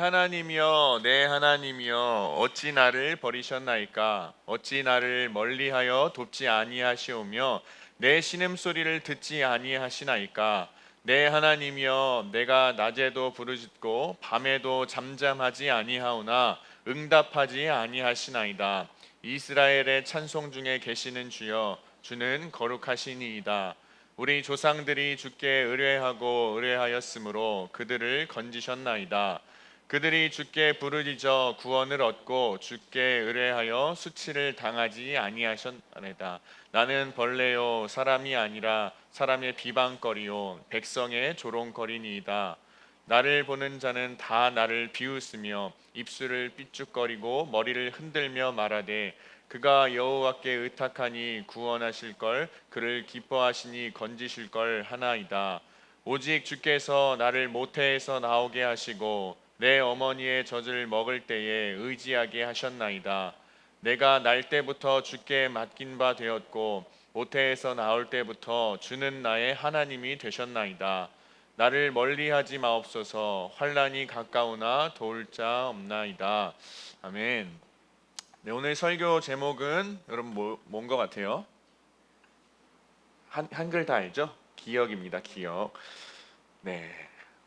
하나님이여, 내 하나님이여, 어찌 나를 버리셨나이까? 어찌 나를 멀리하여 돕지 아니하시오며 내 신음소리를 듣지 아니하시나이까? 내 하나님이여, 내가 낮에도 부르짖고 밤에도 잠잠하지 아니하오나 응답하지 아니하시나이다. 이스라엘의 찬송 중에 계시는 주여, 주는 거룩하시니이다. 우리 조상들이 주께 의뢰하였으므로 그들을 건지셨나이다. 그들이 주께 부르짖어 구원을 얻고 주께 의뢰하여 수치를 당하지 아니하셨나이다. 나는 벌레요 사람이 아니라 사람의 비방거리요 백성의 조롱거리니이다. 나를 보는 자는 다 나를 비웃으며 입술을 삐죽거리고 머리를 흔들며 말하되 그가 여호와께 의탁하니 구원하실 걸, 그를 기뻐하시니 건지실 걸 하나이다. 오직 주께서 나를 모태에서 나오게 하시고 내 어머니의 젖을 먹을 때에 의지하게 하셨나이다. 내가 날 때부터 주께 맡긴 바 되었고 모태에서 나올 때부터 주는 나의 하나님이 되셨나이다. 나를 멀리하지 마옵소서. 환난이 가까우나 도울 자 없나이다. 아멘. 네, 오늘 설교 제목은 여러분 뭔 것 같아요? 한글 다 알죠? 기억입니다. 기억. 네,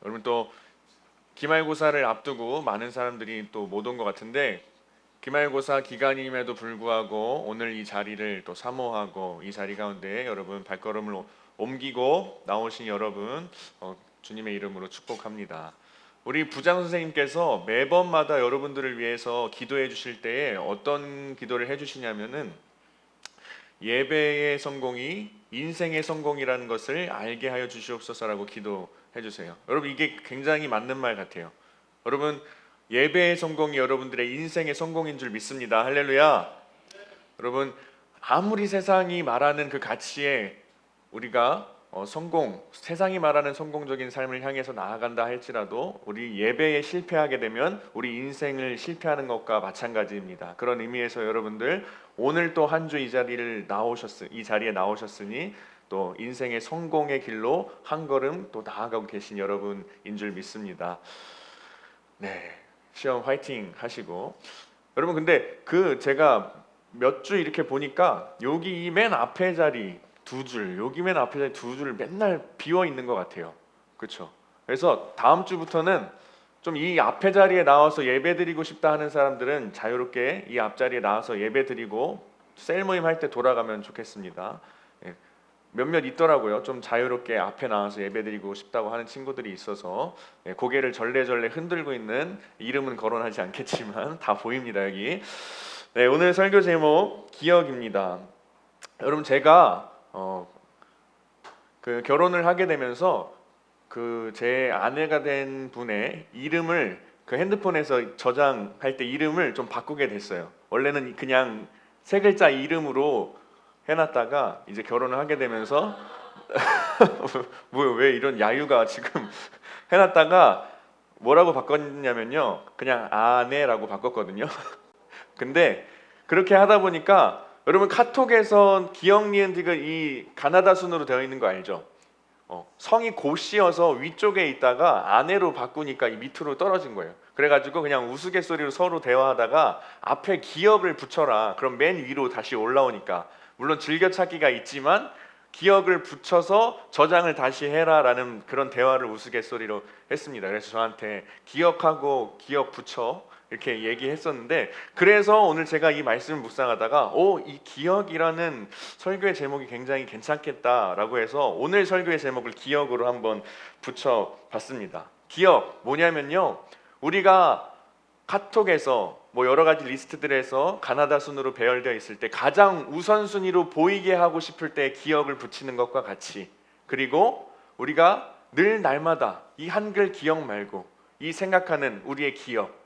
여러분 또 기말고사를 앞두고 많은 사람들이 또 못 온 것 같은데 기말고사 기간임에도 불구하고 오늘 이 자리를 또 사모하고 이 자리 가운데 여러분 발걸음을 옮기고 나오신 여러분 주님의 이름으로 축복합니다. 우리 부장 선생님께서 매번마다 여러분들을 위해서 기도해 주실 때에 어떤 기도를 해주시냐면은 예배의 성공이 인생의 성공이라는 것을 알게 하여 주시옵소서라고 기도해 주세요. 여러분 이게 굉장히 맞는 말 같아요. 여러분 예배의 성공이 여러분들의 인생의 성공인 줄 믿습니다. 할렐루야. 여러분 아무리 세상이 말하는 그 가치에 우리가 세상이 말하는 성공적인 삶을 향해서 나아간다 할지라도 우리 예배에 실패하게 되면 우리 인생을 실패하는 것과 마찬가지입니다. 그런 의미에서 여러분들 오늘 또 한 주 이 자리에 나오셨으니 또 인생의 성공의 길로 한 걸음 또 나아가고 계신 여러분인 줄 믿습니다. 네, 시험 화이팅 하시고 여러분 근데 제가 몇 주 이렇게 보니까 여기 이 맨 앞에 자리 두 줄, 여기 맨 앞에 자리 두 줄 맨날 비어 있는 것 같아요. 그렇죠? 그래서 다음 주부터는 좀 이 앞에 자리에 나와서 예배 드리고 싶다 하는 사람들은 자유롭게 이 앞자리에 나와서 예배 드리고 셀 모임 할 때 돌아가면 좋겠습니다. 예, 몇몇 있더라고요. 좀 자유롭게 앞에 나와서 예배드리고 싶다고 하는 친구들이 있어서 고개를 절레절레 흔들고 있는, 이름은 거론하지 않겠지만 다 보입니다 여기. 네, 오늘 설교 제목 기억입니다. 여러분 제가 그 결혼을 하게 되면서 제 아내가 된 분의 이름을 그 핸드폰에서 저장할 때 이름을 좀 바꾸게 됐어요. 원래는 그냥 세 글자 이름으로 해놨다가 이제 결혼을 하게 되면서 뭐요? 왜 이런 야유가 지금 해놨다가 뭐라고 바꿨냐면요, 그냥 아내라고 바꿨거든요. 근데 그렇게 하다 보니까 여러분 카톡에서 기억 니은 디귿 이 가나다 순으로 되어 있는 거 알죠? 성이 고씨여서 위쪽에 있다가 아내로 바꾸니까 이 밑으로 떨어진 거예요. 그래가지고 그냥 우스갯소리로 서로 대화하다가 앞에 기억을 붙여라. 그럼 맨 위로 다시 올라오니까, 물론 즐겨찾기가 있지만 기억을 붙여서 저장을 다시 해라라는 그런 대화를 우스갯소리로 했습니다. 그래서 저한테 기억하고 기억 붙여 이렇게 얘기했었는데, 그래서 오늘 제가 이 말씀을 묵상하다가 이 기억이라는 설교의 제목이 굉장히 괜찮겠다라고 해서 오늘 설교의 제목을 기억으로 한번 붙여봤습니다. 기억 뭐냐면요, 우리가 카톡에서 뭐 여러 가지 리스트들에서 가나다 순으로 배열되어 있을 때 가장 우선순위로 보이게 하고 싶을 때 기억을 붙이는 것과 같이, 그리고 우리가 늘 날마다 이 한글 기억 말고 이 생각하는 우리의 기억,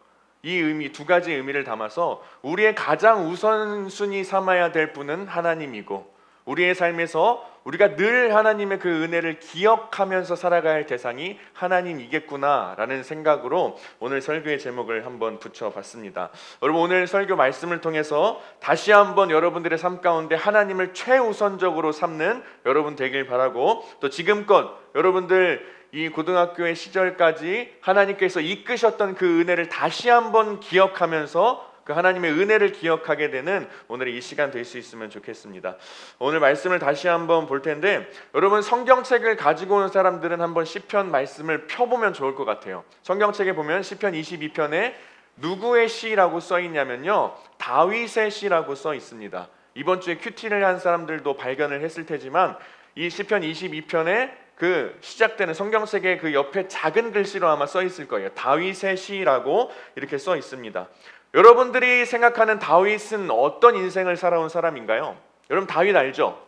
이 의미, 두 가지 의미를 담아서 우리의 가장 우선순위 삼아야 될 분은 하나님이고 우리의 삶에서 우리가 늘 하나님의 그 은혜를 기억하면서 살아가야 할 대상이 하나님이겠구나라는 생각으로 오늘 설교의 제목을 한번 붙여봤습니다. 여러분, 오늘 설교 말씀을 통해서 다시 한번 여러분들의 삶 가운데 하나님을 최우선적으로 삼는 여러분 되길 바라고, 또 지금껏 여러분들 이 고등학교의 시절까지 하나님께서 이끄셨던 그 은혜를 다시 한번 기억하면서 그 하나님의 은혜를 기억하게 되는 오늘의 이 시간 될 수 있으면 좋겠습니다. 오늘 말씀을 다시 한번 볼 텐데, 여러분 성경책을 가지고 오는 사람들은 한번 시편 말씀을 펴보면 좋을 것 같아요. 성경책에 보면 시편 22편에 누구의 시라고 써 있냐면요, 다윗의 시라고 써 있습니다. 이번 주에 큐티를 한 사람들도 발견을 했을 테지만 이 시편 22편에 그 시작되는 성경책의 그 옆에 작은 글씨로 아마 써 있을 거예요. 다윗의 시라고 이렇게 써 있습니다. 여러분들이 생각하는 다윗은 어떤 인생을 살아온 사람인가요? 여러분 다윗 알죠?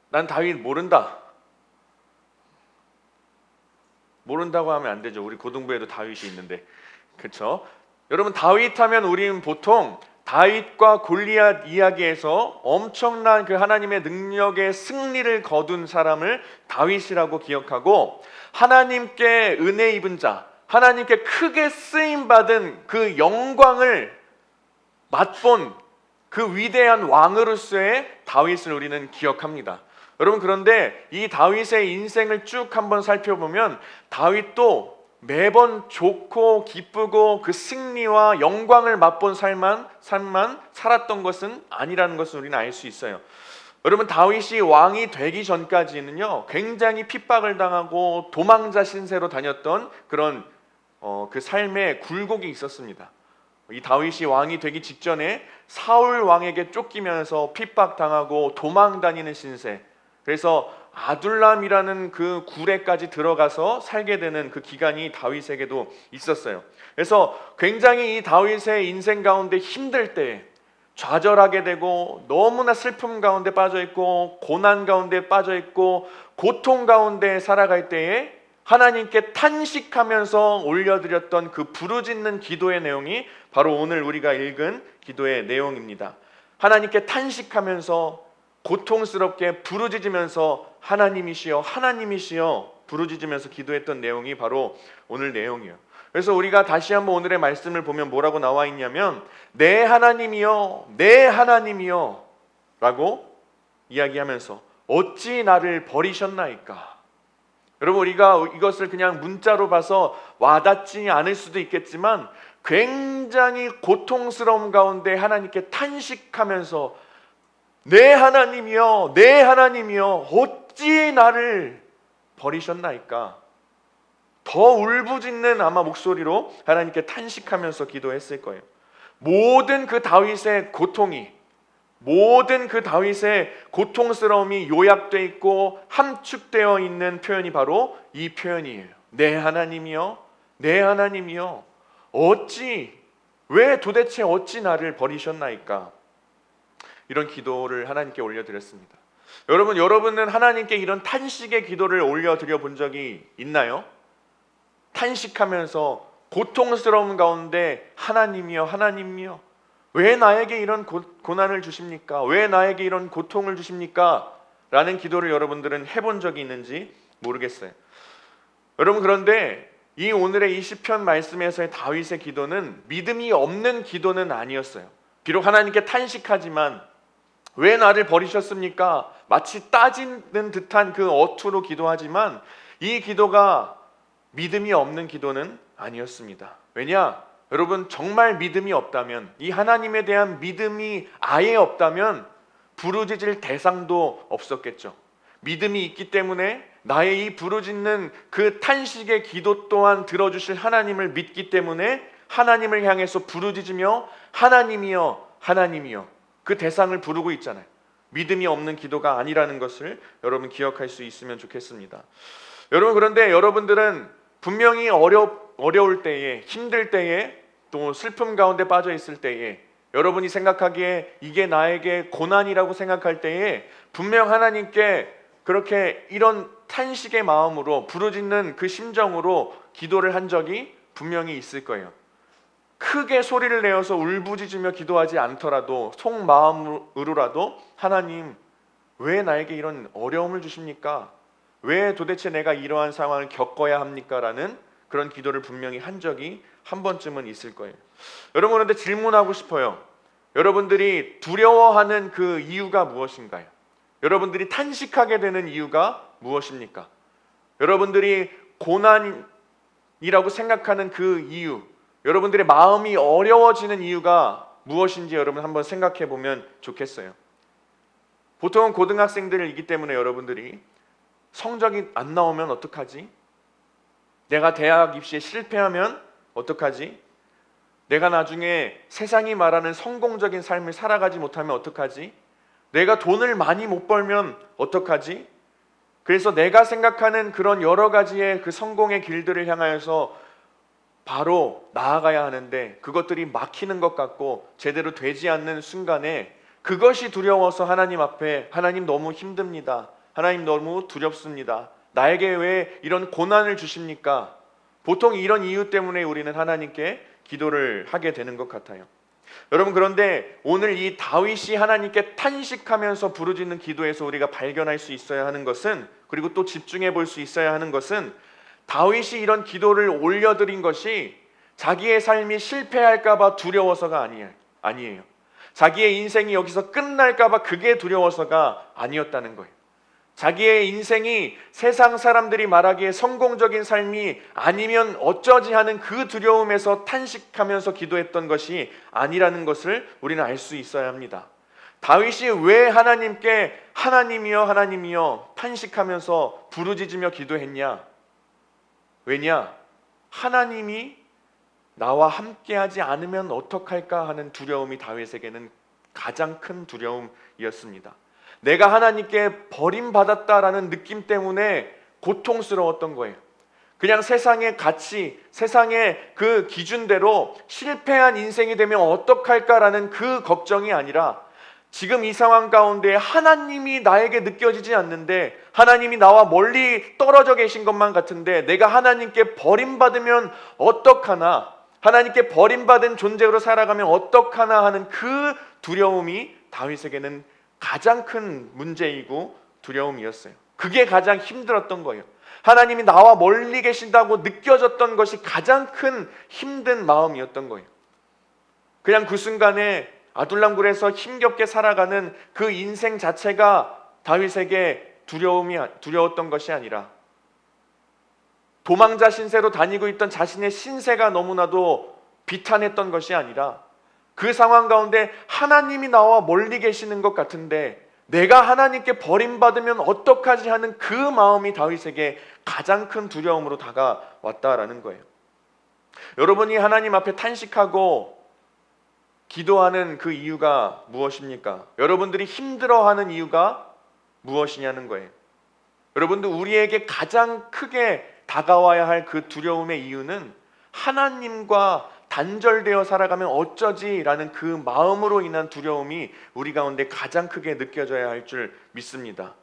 난 다윗 모른다. 모른다고 하면 안 되죠. 우리 고등부에도 다윗이 있는데, 그렇죠? 여러분 다윗 하면 우리는 보통 다윗과 골리앗 이야기에서 엄청난 그 하나님의 능력의 승리를 거둔 사람을 다윗이라고 기억하고, 하나님께 은혜 입은 자, 하나님께 크게 쓰임받은 그 영광을 맛본 그 위대한 왕으로서의 다윗을 우리는 기억합니다. 여러분, 그런데 이 다윗의 인생을 쭉 한번 살펴보면 다윗도 매번 좋고 기쁘고 그 승리와 영광을 맛본 삶만 살았던 것은 아니라는 것을 우리는 알 수 있어요. 여러분, 다윗이 왕이 되기 전까지는요, 굉장히 핍박을 당하고 도망자 신세로 다녔던 그런 그 삶에 굴곡이 있었습니다. 이 다윗이 왕이 되기 직전에 사울 왕에게 쫓기면서 핍박당하고 도망 다니는 신세, 그래서 아둘람이라는 그 굴에까지 들어가서 살게 되는 그 기간이 다윗에게도 있었어요. 그래서 굉장히 이 다윗의 인생 가운데 힘들 때, 좌절하게 되고 너무나 슬픔 가운데 빠져있고 고난 가운데 빠져있고 고통 가운데 살아갈 때에 하나님께 탄식하면서 올려드렸던 그 부르짖는 기도의 내용이 바로 오늘 우리가 읽은 기도의 내용입니다. 하나님께 탄식하면서 고통스럽게 부르짖으면서 하나님이시여 하나님이시여 부르짖으면서 기도했던 내용이 바로 오늘 내용이에요. 그래서 우리가 다시 한번 오늘의 말씀을 보면 뭐라고 나와 있냐면, 내 하나님이여 내 하나님이여 라고 이야기하면서 어찌 나를 버리셨나이까. 여러분, 우리가 이것을 그냥 문자로 봐서 와닿지 않을 수도 있겠지만 굉장히 고통스러움 가운데 하나님께 탄식하면서 내 하나님이여 내 하나님이여 어찌 나를 버리셨나이까, 더 울부짖는 아마 목소리로 하나님께 탄식하면서 기도했을 거예요. 모든 그 다윗의 고통이, 모든 그 다윗의 고통스러움이 요약되어 있고 함축되어 있는 표현이 바로 이 표현이에요. 내 하나님이여 내 하나님이여 어찌, 왜 도대체 어찌 나를 버리셨나이까. 이런 기도를 하나님께 올려드렸습니다. 여러분은 하나님께 이런 탄식의 기도를 올려드려 본 적이 있나요? 탄식하면서 고통스러운 가운데 하나님이여 하나님이여 왜 나에게 이런 고난을 주십니까? 왜 나에게 이런 고통을 주십니까? 라는 기도를 여러분들은 해본 적이 있는지 모르겠어요. 여러분, 그런데 이 오늘의 이 시편 말씀에서의 다윗의 기도는 믿음이 없는 기도는 아니었어요. 비록 하나님께 탄식하지만 왜 나를 버리셨습니까? 마치 따지는 듯한 그 어투로 기도하지만 이 기도가 믿음이 없는 기도는 아니었습니다. 왜냐? 여러분, 정말 믿음이 없다면, 이 하나님에 대한 믿음이 아예 없다면 부르짖을 대상도 없었겠죠. 믿음이 있기 때문에 나의 이 부르짖는 그 탄식의 기도 또한 들어주실 하나님을 믿기 때문에 하나님을 향해서 부르짖으며 하나님이여 하나님이여 그 대상을 부르고 있잖아요. 믿음이 없는 기도가 아니라는 것을 여러분 기억할 수 있으면 좋겠습니다. 여러분, 그런데 여러분들은 분명히 어려울 때에, 힘들 때에, 또 슬픔 가운데 빠져 있을 때에, 여러분이 생각하기에 이게 나에게 고난이라고 생각할 때에 분명 하나님께 그렇게 이런 탄식의 마음으로 부르짖는 그 심정으로 기도를 한 적이 분명히 있을 거예요. 크게 소리를 내어서 울부짖으며 기도하지 않더라도 속마음으로라도 하나님 왜 나에게 이런 어려움을 주십니까? 왜 도대체 내가 이러한 상황을 겪어야 합니까? 라는 그런 기도를 분명히 한 적이 한 번쯤은 있을 거예요. 여러분, 그런데 질문하고 싶어요. 여러분들이 두려워하는 그 이유가 무엇인가요? 여러분들이 탄식하게 되는 이유가 무엇입니까? 여러분들이 고난이라고 생각하는 그 이유, 여러분들의 마음이 어려워지는 이유가 무엇인지 여러분 한번 생각해 보면 좋겠어요. 보통은 고등학생들이기 때문에 여러분들이 성적이 안 나오면 어떡하지? 내가 대학 입시에 실패하면 어떡하지? 내가 나중에 세상이 말하는 성공적인 삶을 살아가지 못하면 어떡하지? 내가 돈을 많이 못 벌면 어떡하지? 그래서 내가 생각하는 그런 여러 가지의 그 성공의 길들을 향하여서 바로 나아가야 하는데 그것들이 막히는 것 같고 제대로 되지 않는 순간에 그것이 두려워서 하나님 앞에 하나님 너무 힘듭니다. 하나님 너무 두렵습니다. 나에게 왜 이런 고난을 주십니까? 보통 이런 이유 때문에 우리는 하나님께 기도를 하게 되는 것 같아요. 여러분, 그런데 오늘 이 다윗이 하나님께 탄식하면서 부르짖는 기도에서 우리가 발견할 수 있어야 하는 것은, 그리고 또 집중해 볼 수 있어야 하는 것은, 다윗이 이런 기도를 올려드린 것이 자기의 삶이 실패할까 봐 두려워서가 아니에요. 자기의 인생이 여기서 끝날까 봐 그게 두려워서가 아니었다는 거예요. 자기의 인생이 세상 사람들이 말하기에 성공적인 삶이 아니면 어쩌지 하는 그 두려움에서 탄식하면서 기도했던 것이 아니라는 것을 우리는 알 수 있어야 합니다. 다윗이 왜 하나님께 하나님이여 하나님이여 탄식하면서 부르짖으며 기도했냐? 왜냐? 하나님이 나와 함께하지 않으면 어떡할까 하는 두려움이 다윗에게는 가장 큰 두려움이었습니다. 내가 하나님께 버림받았다라는 느낌 때문에 고통스러웠던 거예요. 그냥 세상의 가치, 세상의 그 기준대로 실패한 인생이 되면 어떡할까라는 그 걱정이 아니라 지금 이 상황 가운데 하나님이 나에게 느껴지지 않는데, 하나님이 나와 멀리 떨어져 계신 것만 같은데 내가 하나님께 버림받으면 어떡하나, 하나님께 버림받은 존재로 살아가면 어떡하나 하는 그 두려움이 다윗에게는 가장 큰 문제이고 두려움이었어요. 그게 가장 힘들었던 거예요. 하나님이 나와 멀리 계신다고 느껴졌던 것이 가장 큰 힘든 마음이었던 거예요. 그냥 그 순간에 아둘람굴에서 힘겹게 살아가는 그 인생 자체가 다윗에게 두려웠던 것이 아니라, 도망자 신세로 다니고 있던 자신의 신세가 너무나도 비탄했던 것이 아니라, 그 상황 가운데 하나님이 나와 멀리 계시는 것 같은데 내가 하나님께 버림받으면 어떡하지 하는 그 마음이 다윗에게 가장 큰 두려움으로 다가왔다라는 거예요. 여러분이 하나님 앞에 탄식하고 기도하는 그 이유가 무엇입니까? 여러분들이 힘들어하는 이유가 무엇이냐는 거예요. 여러분들, 우리에게 가장 크게 다가와야 할 그 두려움의 이유는 하나님과 단절되어 살아가면 어쩌지라는 그 마음으로 인한 두려움이 우리 가운데 가장 크게 느껴져야 할 줄 믿습니다.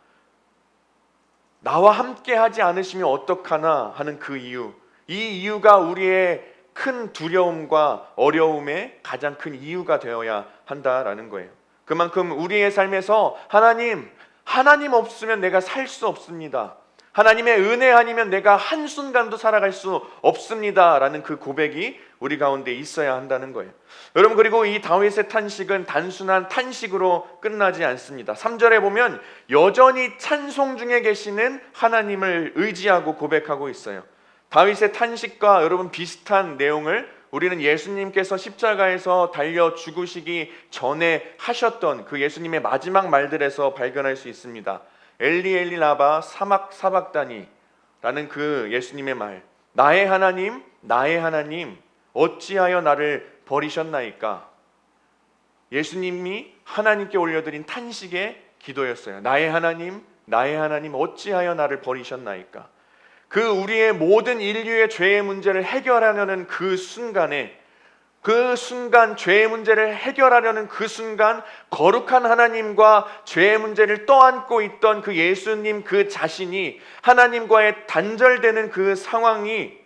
나와 함께 하지 않으시면 어떡하나 하는 그 이유, 이 이유가 우리의 큰 두려움과 어려움의 가장 큰 이유가 되어야 한다라는 거예요. 그만큼 우리의 삶에서 하나님 없으면 내가 살 수 없습니다. 하나님의 은혜 아니면 내가 한순간도 살아갈 수 없습니다 라는 그 고백이 우리 가운데 있어야 한다는 거예요. 여러분, 그리고 이 다윗의 탄식은 단순한 탄식으로 끝나지 않습니다. 3절에 보면 여전히 찬송 중에 계시는 하나님을 의지하고 고백하고 있어요. 다윗의 탄식과 여러분 비슷한 내용을 우리는 예수님께서 십자가에서 달려 죽으시기 전에 하셨던 그 예수님의 마지막 말들에서 발견할 수 있습니다. 엘리 엘리 라마 사박다니 라는 그 예수님의 말, 나의 하나님 어찌하여 나를 버리셨나이까. 예수님이 하나님께 올려드린 탄식의 기도였어요. 나의 하나님 어찌하여 나를 버리셨나이까. 그 우리의 모든 인류의 죄의 문제를 해결하려는 그 순간에, 그 순간 죄의 문제를 해결하려는 그 순간 거룩한 하나님과 죄의 문제를 떠안고 있던 그 예수님 그 자신이 하나님과의 단절되는 그 상황이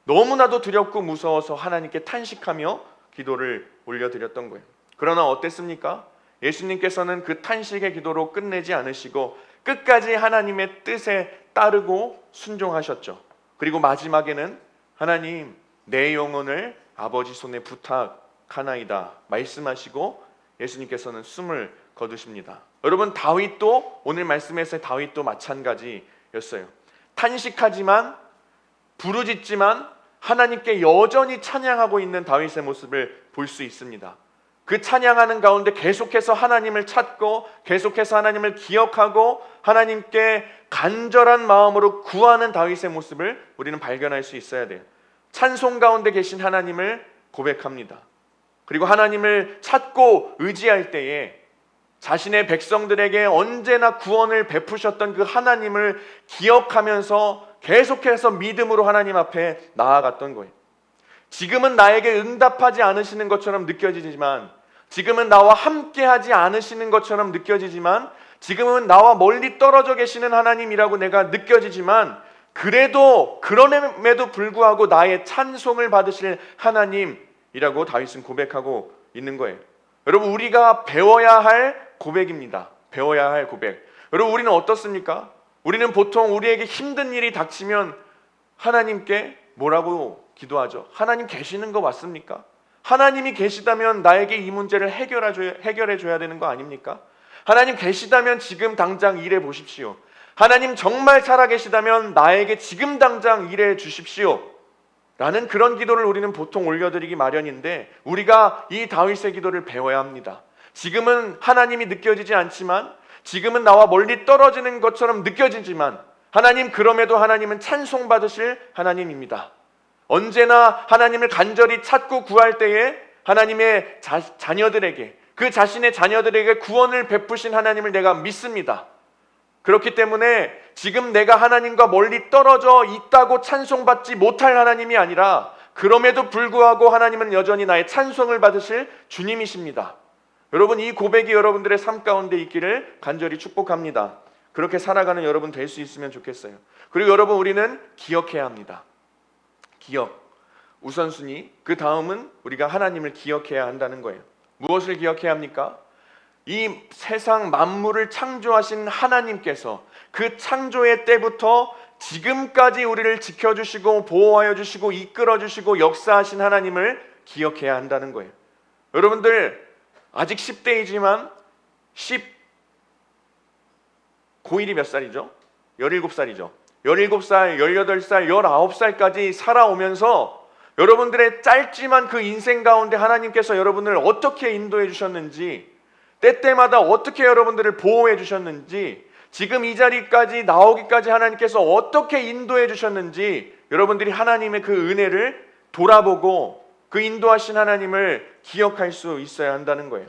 너무나도 두렵고 무서워서 하나님께 탄식하며 기도를 올려드렸던 거예요. 그러나 어땠습니까? 예수님께서는 그 탄식의 기도로 끝내지 않으시고 끝까지 하나님의 뜻에 따르고 순종하셨죠. 그리고 마지막에는 하나님, 내 영혼을 아버지 손에 부탁하나이다 말씀하시고 예수님께서는 숨을 거두십니다. 여러분, 다윗도 오늘 말씀에서의 다윗도 마찬가지였어요. 탄식하지만 부르짖지만 하나님께 여전히 찬양하고 있는 다윗의 모습을 볼 수 있습니다. 그 찬양하는 가운데 계속해서 하나님을 찾고 계속해서 하나님을 기억하고 하나님께 간절한 마음으로 구하는 다윗의 모습을 우리는 발견할 수 있어야 돼요. 찬송 가운데 계신 하나님을 고백합니다. 그리고 하나님을 찾고 의지할 때에 자신의 백성들에게 언제나 구원을 베푸셨던 그 하나님을 기억하면서 계속해서 믿음으로 하나님 앞에 나아갔던 거예요. 지금은 나에게 응답하지 않으시는 것처럼 느껴지지만, 지금은 나와 함께하지 않으시는 것처럼 느껴지지만, 지금은 나와 멀리 떨어져 계시는 하나님이라고 내가 느껴지지만, 그래도 그럼에도 불구하고 나의 찬송을 받으실 하나님이라고 다윗은 고백하고 있는 거예요. 여러분, 우리가 배워야 할 고백입니다. 배워야 할 고백. 여러분, 우리는 어떻습니까? 우리는 보통 우리에게 힘든 일이 닥치면 하나님께 뭐라고 기도하죠? 하나님 계시는 거 맞습니까? 하나님이 계시다면 나에게 이 문제를 해결해 줘야 되는 거 아닙니까? 하나님 계시다면 지금 당장 일해 보십시오. 하나님 정말 살아계시다면 나에게 지금 당장 일해 주십시오. 라는 그런 기도를 우리는 보통 올려드리기 마련인데, 우리가 이 다윗의 기도를 배워야 합니다. 지금은 하나님이 느껴지지 않지만, 지금은 나와 멀리 떨어지는 것처럼 느껴지지만, 하나님, 그럼에도 하나님은 찬송받으실 하나님입니다. 언제나 하나님을 간절히 찾고 구할 때에 하나님의 자녀들에게, 그 자신의 자녀들에게 구원을 베푸신 하나님을 내가 믿습니다. 그렇기 때문에 지금 내가 하나님과 멀리 떨어져 있다고 찬송받지 못할 하나님이 아니라, 그럼에도 불구하고 하나님은 여전히 나의 찬송을 받으실 주님이십니다. 여러분, 이 고백이 여러분들의 삶 가운데 있기를 간절히 축복합니다. 그렇게 살아가는 여러분 될 수 있으면 좋겠어요. 그리고 여러분, 우리는 기억해야 합니다. 기억, 우선순위. 그 다음은 우리가 하나님을 기억해야 한다는 거예요. 무엇을 기억해야 합니까? 이 세상 만물을 창조하신 하나님께서 그 창조의 때부터 지금까지 우리를 지켜주시고 보호하여 주시고 이끌어 주시고 역사하신 하나님을 기억해야 한다는 거예요. 여러분들, 아직 10대이지만 고1이 몇 살이죠? 17살이죠. 17살, 18살, 19살까지 살아오면서 여러분들의 짧지만 그 인생 가운데 하나님께서 여러분을 어떻게 인도해 주셨는지, 때때마다 어떻게 여러분들을 보호해 주셨는지, 지금 이 자리까지 나오기까지 하나님께서 어떻게 인도해 주셨는지, 여러분들이 하나님의 그 은혜를 돌아보고 그 인도하신 하나님을 기억할 수 있어야 한다는 거예요.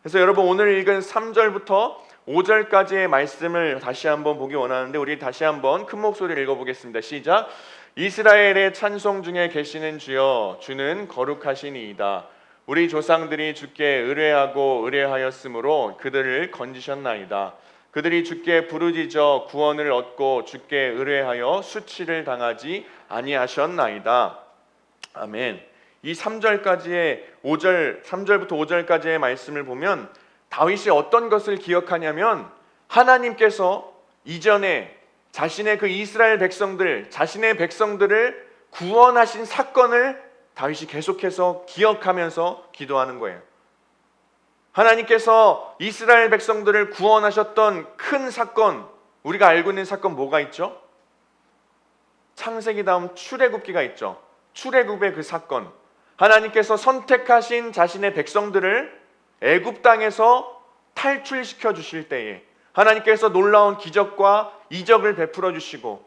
그래서 여러분, 오늘 읽은 3절부터 5절까지의 말씀을 다시 한번 보기 원하는데, 우리 다시 한번 큰 목소리를 읽어보겠습니다. 시작. 이스라엘의 찬송 중에 계시는 주여, 주는 거룩하시니이다. 우리 조상들이 주께 의뢰하고 의뢰하였으므로 그들을 건지셨나이다. 그들이 주께 부르짖어 구원을 얻고 주께 의뢰하여 수치를 당하지 아니하셨나이다. 아멘. 이 3절부터 5절까지의 말씀을 보면 다윗이 어떤 것을 기억하냐면, 하나님께서 이전에 자신의 그 이스라엘 백성들, 자신의 백성들을 구원하신 사건을 다윗이 계속해서 기억하면서 기도하는 거예요. 하나님께서 이스라엘 백성들을 구원하셨던 큰 사건, 우리가 알고 있는 사건 뭐가 있죠? 창세기 다음 출애굽기가 있죠. 출애굽의 그 사건, 하나님께서 선택하신 자신의 백성들을 애굽 땅에서 탈출시켜 주실 때에 하나님께서 놀라운 기적과 이적을 베풀어 주시고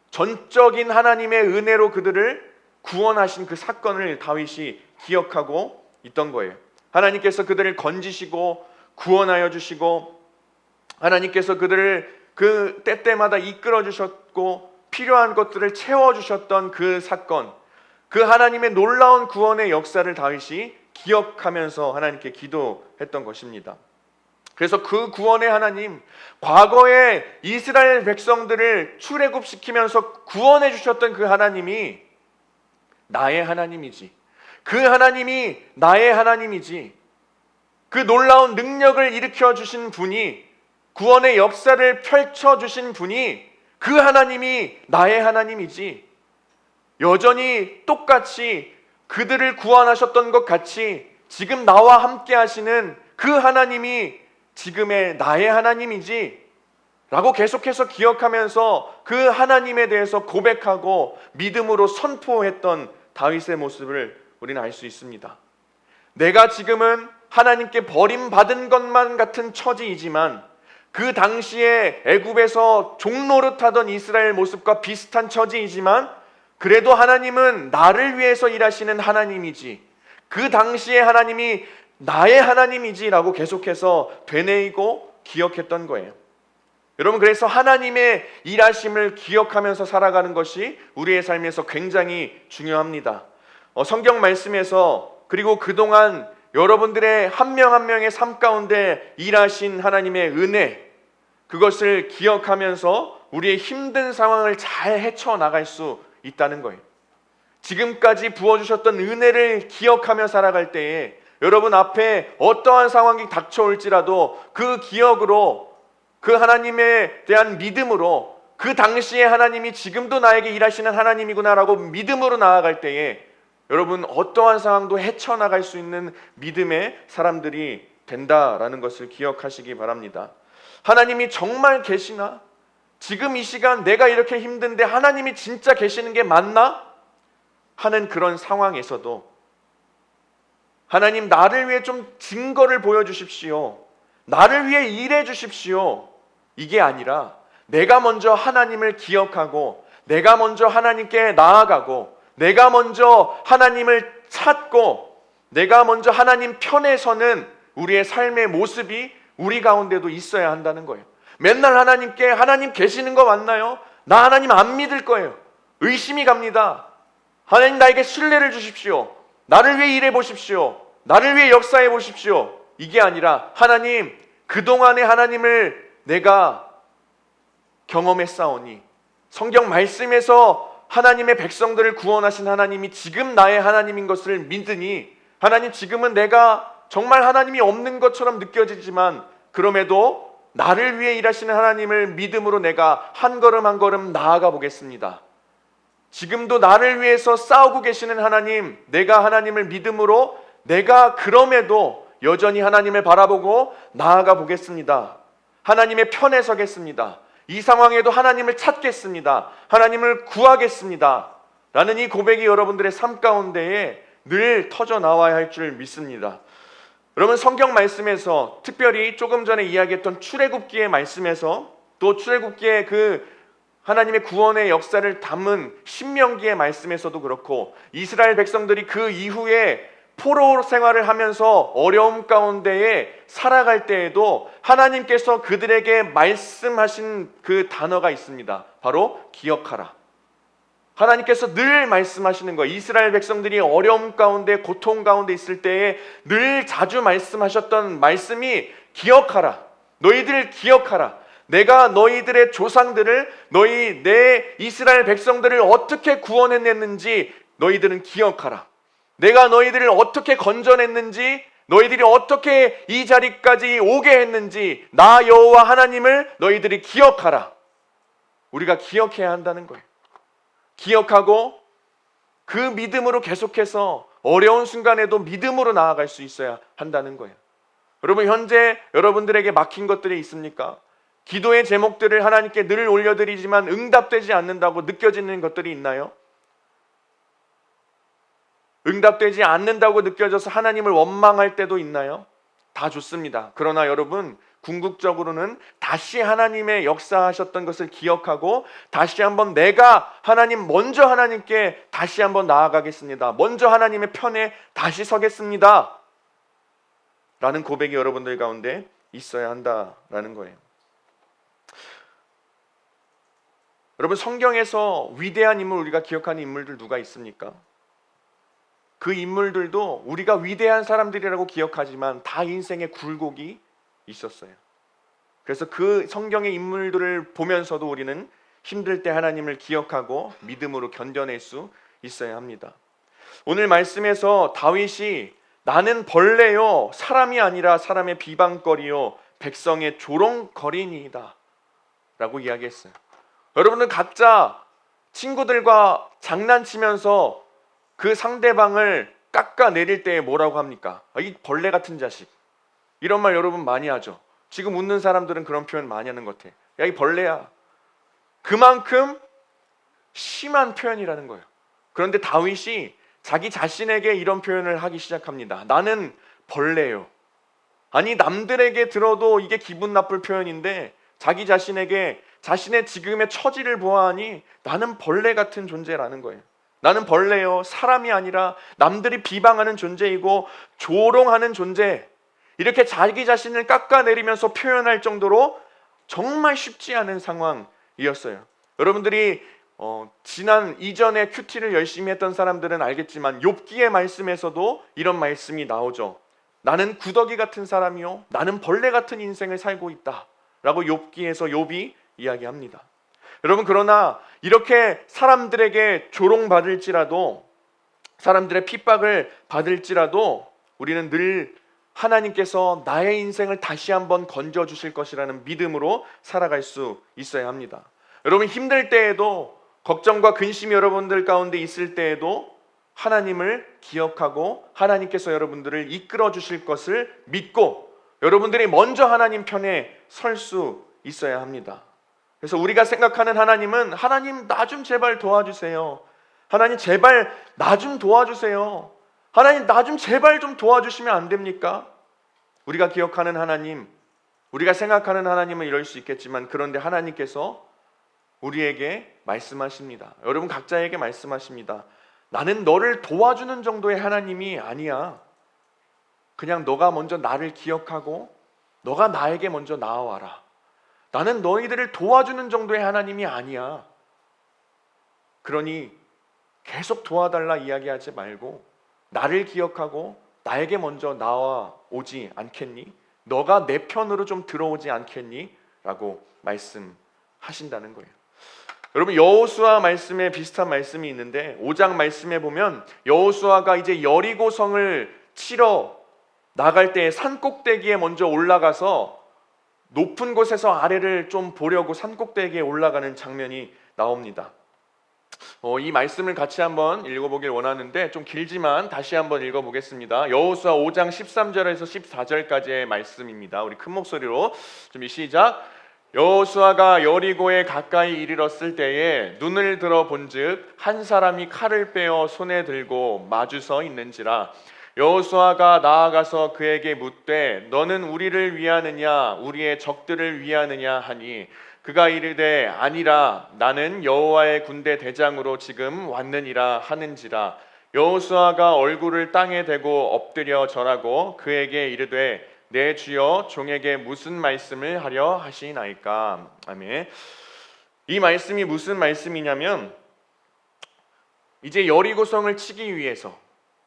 전적인 하나님의 은혜로 그들을 구원하신 그 사건을 다윗이 기억하고 있던 거예요. 하나님께서 그들을 건지시고 구원하여 주시고, 하나님께서 그들을 그 때때마다 이끌어 주셨고 필요한 것들을 채워 주셨던 그 사건, 그 하나님의 놀라운 구원의 역사를 다윗이 기억하면서 하나님께 기도했던 것입니다. 그래서 그 구원의 하나님, 과거에 이스라엘 백성들을 출애굽시키면서 구원해 주셨던 그 하나님이 나의 하나님이지, 그 하나님이 나의 하나님이지, 그 놀라운 능력을 일으켜 주신 분이, 구원의 역사를 펼쳐 주신 분이 그 하나님이 나의 하나님이지, 여전히 똑같이 그들을 구원하셨던 것 같이 지금 나와 함께 하시는 그 하나님이 지금의 나의 하나님이지 라고 계속해서 기억하면서 그 하나님에 대해서 고백하고 믿음으로 선포했던 다윗의 모습을 우리는 알 수 있습니다. 내가 지금은 하나님께 버림받은 것만 같은 처지이지만 그 당시에 애굽에서 종노릇하던 이스라엘 모습과 비슷한 처지이지만 그래도 하나님은 나를 위해서 일하시는 하나님이지, 그 당시에 하나님이 나의 하나님이지라고 계속해서 되뇌이고 기억했던 거예요. 여러분, 그래서 하나님의 일하심을 기억하면서 살아가는 것이 우리의 삶에서 굉장히 중요합니다. 성경 말씀에서, 그리고 그동안 여러분들의 한 명 한 명의 삶 가운데 일하신 하나님의 은혜, 그것을 기억하면서 우리의 힘든 상황을 잘 헤쳐나갈 수 있다는 거예요. 지금까지 부어주셨던 은혜를 기억하며 살아갈 때에 여러분 앞에 어떠한 상황이 닥쳐올지라도 그 기억으로, 그 하나님에 대한 믿음으로, 그 당시에 하나님이 지금도 나에게 일하시는 하나님이구나라고 믿음으로 나아갈 때에 여러분 어떠한 상황도 헤쳐나갈 수 있는 믿음의 사람들이 된다라는 것을 기억하시기 바랍니다. 하나님이 정말 계시나? 지금 이 시간 내가 이렇게 힘든데 하나님이 진짜 계시는 게 맞나? 하는 그런 상황에서도 하나님, 나를 위해 좀 증거를 보여주십시오, 나를 위해 일해 주십시오, 이게 아니라 내가 먼저 하나님을 기억하고 내가 먼저 하나님께 나아가고 내가 먼저 하나님을 찾고 내가 먼저 하나님 편에 서는 우리의 삶의 모습이 우리 가운데도 있어야 한다는 거예요. 맨날 하나님께 하나님 계시는 거 맞나요? 나 하나님 안 믿을 거예요. 의심이 갑니다. 하나님, 나에게 신뢰를 주십시오, 나를 위해 일해 보십시오, 나를 위해 역사해 보십시오, 이게 아니라 하나님, 그동안의 하나님을 내가 경험했사오니, 성경 말씀에서 하나님의 백성들을 구원하신 하나님이 지금 나의 하나님인 것을 믿으니, 하나님, 지금은 내가 정말 하나님이 없는 것처럼 느껴지지만 그럼에도 나를 위해 일하시는 하나님을 믿음으로 내가 한 걸음 한 걸음 나아가 보겠습니다. 지금도 나를 위해서 싸우고 계시는 하나님, 내가 하나님을 믿음으로 내가 그럼에도 여전히 하나님을 바라보고 나아가 보겠습니다. 하나님의 편에 서겠습니다. 이 상황에도 하나님을 찾겠습니다. 하나님을 구하겠습니다. 라는 이 고백이 여러분들의 삶 가운데에 늘 터져 나와야 할 줄 믿습니다. 여러분, 성경 말씀에서 특별히 조금 전에 이야기했던 출애굽기의 말씀에서, 또 출애굽기의 그 하나님의 구원의 역사를 담은 신명기의 말씀에서도 그렇고, 이스라엘 백성들이 그 이후에 포로 생활을 하면서 어려움 가운데에 살아갈 때에도 하나님께서 그들에게 말씀하신 그 단어가 있습니다. 바로 기억하라. 하나님께서 늘 말씀하시는 거예요. 이스라엘 백성들이 어려움 가운데, 고통 가운데 있을 때에 늘 자주 말씀하셨던 말씀이 기억하라. 너희들 기억하라. 내가 너희들의 조상들을, 내 이스라엘 백성들을 어떻게 구원해냈는지 너희들은 기억하라. 내가 너희들을 어떻게 건져냈는지, 너희들이 어떻게 이 자리까지 오게 했는지 나 여호와 하나님을 너희들이 기억하라. 우리가 기억해야 한다는 거예요. 기억하고 그 믿음으로 계속해서 어려운 순간에도 믿음으로 나아갈 수 있어야 한다는 거예요. 여러분, 현재 여러분들에게 막힌 것들이 있습니까? 기도의 제목들을 하나님께 늘 올려드리지만 응답되지 않는다고 느껴지는 것들이 있나요? 응답되지 않는다고 느껴져서 하나님을 원망할 때도 있나요? 다 좋습니다. 그러나 여러분, 궁극적으로는 다시 하나님의 역사하셨던 것을 기억하고 다시 한번 내가 먼저 하나님께 다시 한번 나아가겠습니다. 먼저 하나님의 편에 다시 서겠습니다. 라는 고백이 여러분들 가운데 있어야 한다라는 거예요. 여러분, 성경에서 위대한 인물, 우리가 기억하는 인물들 누가 있습니까? 그 인물들도 우리가 위대한 사람들이라고 기억하지만 다 인생의 굴곡이 있었어요. 그래서 그 성경의 인물들을 보면서도 우리는 힘들 때 하나님을 기억하고 믿음으로 견뎌낼 수 있어야 합니다. 오늘 말씀에서 다윗이 나는 벌레요 사람이 아니라 사람의 비방거리요 백성의 조롱거리니이다 라고 이야기했어요. 여러분은 각자 친구들과 장난치면서 그 상대방을 깎아내릴 때 뭐라고 합니까? 이 벌레 같은 자식, 이런 말 여러분 많이 하죠. 지금 웃는 사람들은 그런 표현 많이 하는 것 같아. 야, 이 벌레야. 그만큼 심한 표현이라는 거예요. 그런데 다윗이 자기 자신에게 이런 표현을 하기 시작합니다. 나는 벌레요. 아니, 남들에게 들어도 이게 기분 나쁠 표현인데 자기 자신에게 자신의 지금의 처지를 보아하니 나는 벌레 같은 존재라는 거예요. 나는 벌레요 사람이 아니라 남들이 비방하는 존재이고 조롱하는 존재, 이렇게 자기 자신을 깎아내리면서 표현할 정도로 정말 쉽지 않은 상황이었어요. 여러분들이 지난 이전에 큐티를 열심히 했던 사람들은 알겠지만 욥기의 말씀에서도 이런 말씀이 나오죠. 나는 구더기 같은 사람이요 나는 벌레 같은 인생을 살고 있다 라고 욥기에서 욥이 이야기합니다. 여러분, 그러나 이렇게 사람들에게 조롱받을지라도, 사람들의 핍박을 받을지라도 우리는 늘 하나님께서 나의 인생을 다시 한번 건져주실 것이라는 믿음으로 살아갈 수 있어야 합니다. 여러분, 힘들 때에도, 걱정과 근심이 여러분들 가운데 있을 때에도 하나님을 기억하고 하나님께서 여러분들을 이끌어 주실 것을 믿고 여러분들이 먼저 하나님 편에 설 수 있어야 합니다. 그래서 우리가 생각하는 하나님은 하나님 나 좀 제발 도와주세요. 하나님 제발 나 좀 도와주세요. 하나님 나 좀 제발 좀 도와주시면 안 됩니까? 우리가 기억하는 하나님, 우리가 생각하는 하나님은 이럴 수 있겠지만 그런데 하나님께서 우리에게 말씀하십니다. 여러분 각자에게 말씀하십니다. 나는 너를 도와주는 정도의 하나님이 아니야. 그냥 너가 먼저 나를 기억하고 너가 나에게 먼저 나아와라. 나는 너희들을 도와주는 정도의 하나님이 아니야. 그러니 계속 도와달라 이야기하지 말고 나를 기억하고 나에게 먼저 나와 오지 않겠니? 너가 내 편으로 좀 들어오지 않겠니? 라고 말씀하신다는 거예요. 여러분, 여호수아 말씀에 비슷한 말씀이 있는데 5장 말씀에 보면 여호수아가 이제 여리고성을 치러 나갈 때 산꼭대기에 먼저 올라가서 높은 곳에서 아래를 좀 보려고 산꼭대기에 올라가는 장면이 나옵니다. 이 말씀을 같이 한번 읽어보길 원하는데 좀 길지만 다시 한번 읽어보겠습니다. 여호수아 5장 13절에서 14절까지의 말씀입니다. 우리 큰 목소리로 좀 시작. 여호수아가 여리고에 가까이 이르렀을 때에 눈을 들어 본즉 한 사람이 칼을 빼어 손에 들고 마주서 있는지라. 여호수아가 나아가서 그에게 묻되 너는 우리를 위하느냐 우리의 적들을 위하느냐 하니 그가 이르되 아니라 나는 여호와의 군대 대장으로 지금 왔느니라 하는지라. 여호수아가 얼굴을 땅에 대고 엎드려 절하고 그에게 이르되 내 주여 종에게 무슨 말씀을 하려 하시나이까. 아멘. 이 말씀이 무슨 말씀이냐면 이제 여리고성을 치기 위해서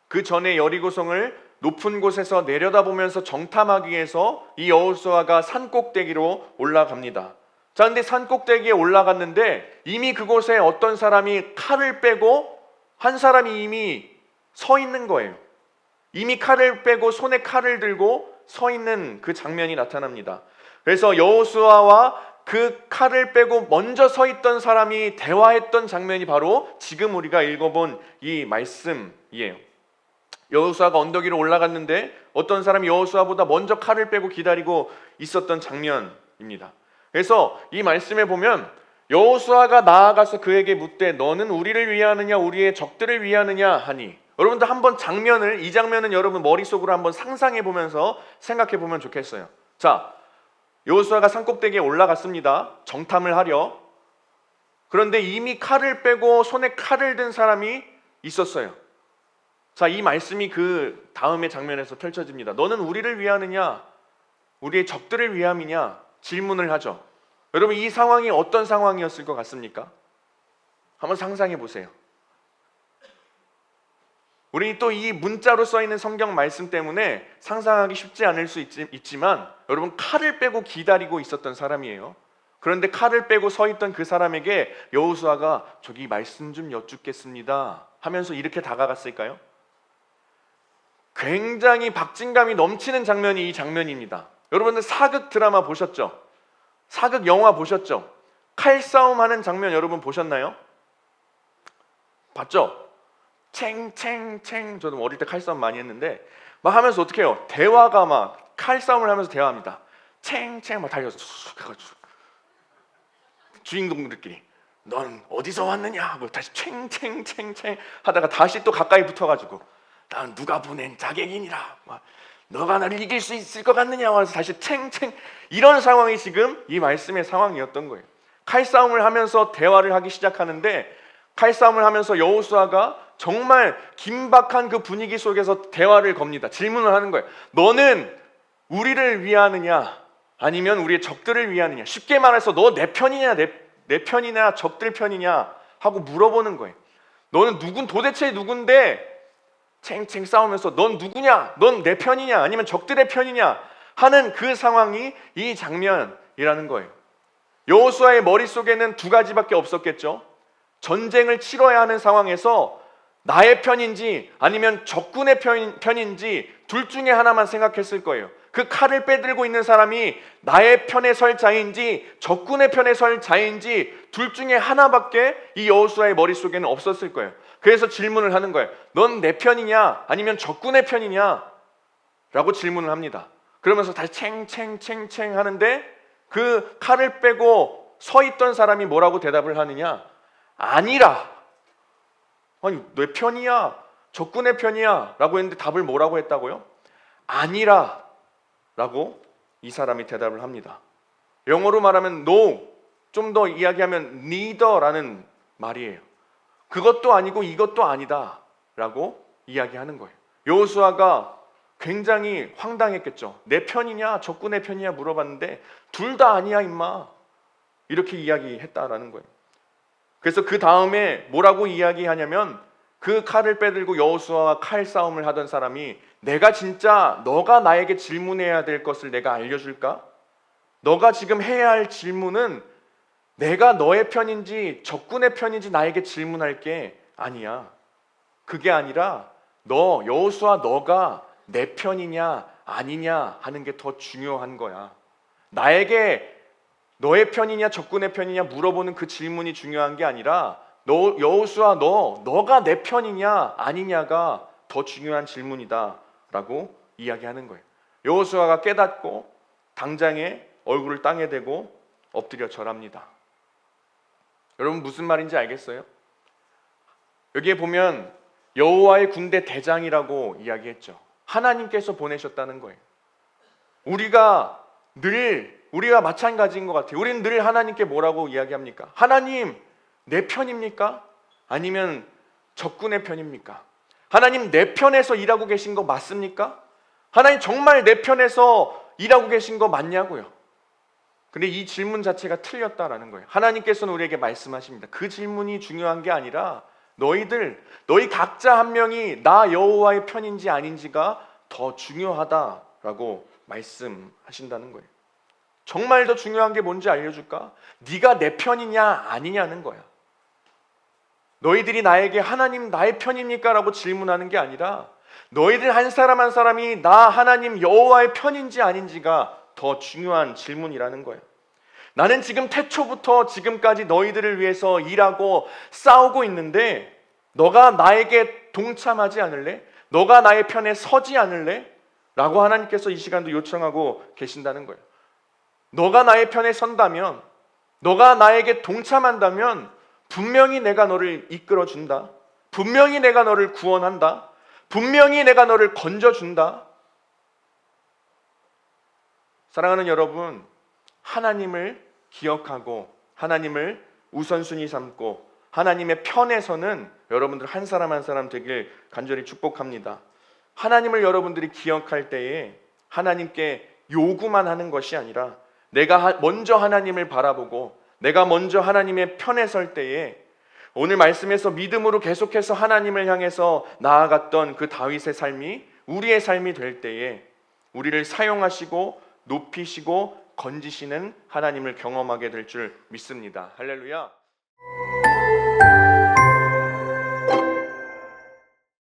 그 전에 여리고성을 높은 곳에서 내려다보면서 정탐하기 위해서 이 여호수아가 산꼭대기로 올라갑니다. 자, 근데 산꼭대기에 올라갔는데 이미 그곳에 어떤 사람이 칼을 빼고 한 사람이 이미 서 있는 거예요. 이미 칼을 빼고 손에 칼을 들고 서 있는 그 장면이 나타납니다. 그래서 여호수아와 그 칼을 빼고 먼저 서 있던 사람이 대화했던 장면이 바로 지금 우리가 읽어본 이 말씀이에요. 여호수아가 언덕 위로 올라갔는데 어떤 사람이 여호수아보다 먼저 칼을 빼고 기다리고 있었던 장면입니다. 그래서 이 말씀에 보면 여호수아가 나아가서 그에게 묻되 너는 우리를 위하느냐 우리의 적들을 위하느냐 하니, 여러분들 한번 이 장면은 여러분 머릿속으로 한번 상상해 보면서 생각해 보면 좋겠어요. 자, 여호수아가 산꼭대기에 올라갔습니다. 정탐을 하려. 그런데 이미 칼을 빼고 손에 칼을 든 사람이 있었어요. 자, 이 말씀이 그 다음의 장면에서 펼쳐집니다. 너는 우리를 위하느냐 우리의 적들을 위함이냐 질문을 하죠. 여러분, 이 상황이 어떤 상황이었을 것 같습니까? 한번 상상해 보세요. 우리 또 이 문자로 써 있는 성경 말씀 때문에 상상하기 쉽지 않을 수 있지만 여러분, 칼을 빼고 기다리고 있었던 사람이에요. 그런데 칼을 빼고 서 있던 그 사람에게 여호수아가 저기 말씀 좀 여쭙겠습니다 하면서 이렇게 다가갔을까요? 굉장히 박진감이 넘치는 장면이 이 장면입니다. 여러분들 사극 드라마 보셨죠? 사극 영화 보셨죠? 칼싸움하는 장면 여러분 보셨나요? 봤죠? 챙챙챙. 저도 어릴 때 칼싸움 많이 했는데 막 하면서 어떻게 해요? 대화가 막 칼싸움을 하면서 대화합니다. 챙챙 막 달려서 쑥 해가지고 주인공들끼리 넌 어디서 왔느냐 하고 다시 챙챙챙챙 하다가 다시 또 가까이 붙어가지고 난 누가 보낸 자객이니라 막 너가 나를 이길 수 있을 것 같느냐 하면서 다시 챙챙. 이런 상황이 지금 이 말씀의 상황이었던 거예요. 칼싸움을 하면서 대화를 하기 시작하는데 칼싸움을 하면서 여호수아가 정말 긴박한 그 분위기 속에서 대화를 겁니다. 질문을 하는 거예요. 너는 우리를 위하느냐 아니면 우리의 적들을 위하느냐. 쉽게 말해서 너 내 편이냐 내 편이냐 적들 편이냐 하고 물어보는 거예요. 너는 도대체 누군데 챙챙 싸우면서 넌 누구냐? 넌 내 편이냐? 아니면 적들의 편이냐? 하는 그 상황이 이 장면이라는 거예요. 여호수아의 머릿속에는 두 가지밖에 없었겠죠. 전쟁을 치러야 하는 상황에서 나의 편인지 아니면 적군의 편인지 둘 중에 하나만 생각했을 거예요. 그 칼을 빼들고 있는 사람이 나의 편에 설 자인지 적군의 편에 설 자인지 둘 중에 하나밖에 이 여호수아의 머릿속에는 없었을 거예요. 그래서 질문을 하는 거예요. 넌 내 편이냐 아니면 적군의 편이냐? 라고 질문을 합니다. 그러면서 다시 챙챙챙챙 하는데 그 칼을 빼고 서 있던 사람이 뭐라고 대답을 하느냐? 아니라. 아니 내 편이야 적군의 편이야 라고 했는데 답을 뭐라고 했다고요? 아니라 라고 이 사람이 대답을 합니다. 영어로 말하면 no, 좀 더 이야기하면 neither라는 말이에요. 그것도 아니고 이것도 아니다 라고 이야기하는 거예요. 여호수아가 굉장히 황당했겠죠. 내 편이냐 적군의 편이냐 물어봤는데 둘 다 아니야 임마 이렇게 이야기했다라는 거예요. 그래서 그 다음에 뭐라고 이야기하냐면 그 칼을 빼들고 여호수아와 칼싸움을 하던 사람이 내가 진짜 너가 나에게 질문해야 될 것을 내가 알려줄까? 너가 지금 해야 할 질문은 내가 너의 편인지 적군의 편인지 나에게 질문할 게 아니야. 그게 아니라 너 여호수아 너가 내 편이냐 아니냐 하는 게 더 중요한 거야. 나에게 너의 편이냐 적군의 편이냐 물어보는 그 질문이 중요한 게 아니라 너 여호수아 너가 내 편이냐 아니냐가 더 중요한 질문이다 라고 이야기하는 거예요. 여호수아가 깨닫고 당장에 얼굴을 땅에 대고 엎드려 절합니다. 여러분 무슨 말인지 알겠어요? 여기에 보면 여호와의 군대 대장이라고 이야기했죠. 하나님께서 보내셨다는 거예요. 우리가 마찬가지인 것 같아요. 우리는 늘 하나님께 뭐라고 이야기합니까? 하나님 내 편입니까? 아니면 적군의 편입니까? 하나님 내 편에서 일하고 계신 거 맞습니까? 하나님 정말 내 편에서 일하고 계신 거 맞냐고요? 근데 이 질문 자체가 틀렸다라는 거예요. 하나님께서는 우리에게 말씀하십니다. 그 질문이 중요한 게 아니라 너희 각자 한 명이 나 여호와의 편인지 아닌지가 더 중요하다라고 말씀하신다는 거예요. 정말 더 중요한 게 뭔지 알려줄까? 네가 내 편이냐 아니냐는 거야. 너희들이 나에게 하나님 나의 편입니까? 라고 질문하는 게 아니라 너희들 한 사람 한 사람이 나 하나님 여호와의 편인지 아닌지가 더 중요한 질문이라는 거예요. 나는 지금 태초부터 지금까지 너희들을 위해서 일하고 싸우고 있는데 너가 나에게 동참하지 않을래? 너가 나의 편에 서지 않을래? 라고 하나님께서 이 시간도 요청하고 계신다는 거예요. 너가 나의 편에 선다면, 너가 나에게 동참한다면 분명히 내가 너를 이끌어준다. 분명히 내가 너를 구원한다. 분명히 내가 너를 건져준다. 사랑하는 여러분, 하나님을 기억하고 하나님을 우선순위 삼고 하나님의 편에서는 여러분들 한 사람 한 사람 되길 간절히 축복합니다. 하나님을 여러분들이 기억할 때에 하나님께 요구만 하는 것이 아니라 내가 먼저 하나님을 바라보고 내가 먼저 하나님의 편에 설 때에 오늘 말씀에서 믿음으로 계속해서 하나님을 향해서 나아갔던 그 다윗의 삶이 우리의 삶이 될 때에 우리를 사용하시고 높이시고 건지시는 하나님을 경험하게 될 줄 믿습니다. 할렐루야.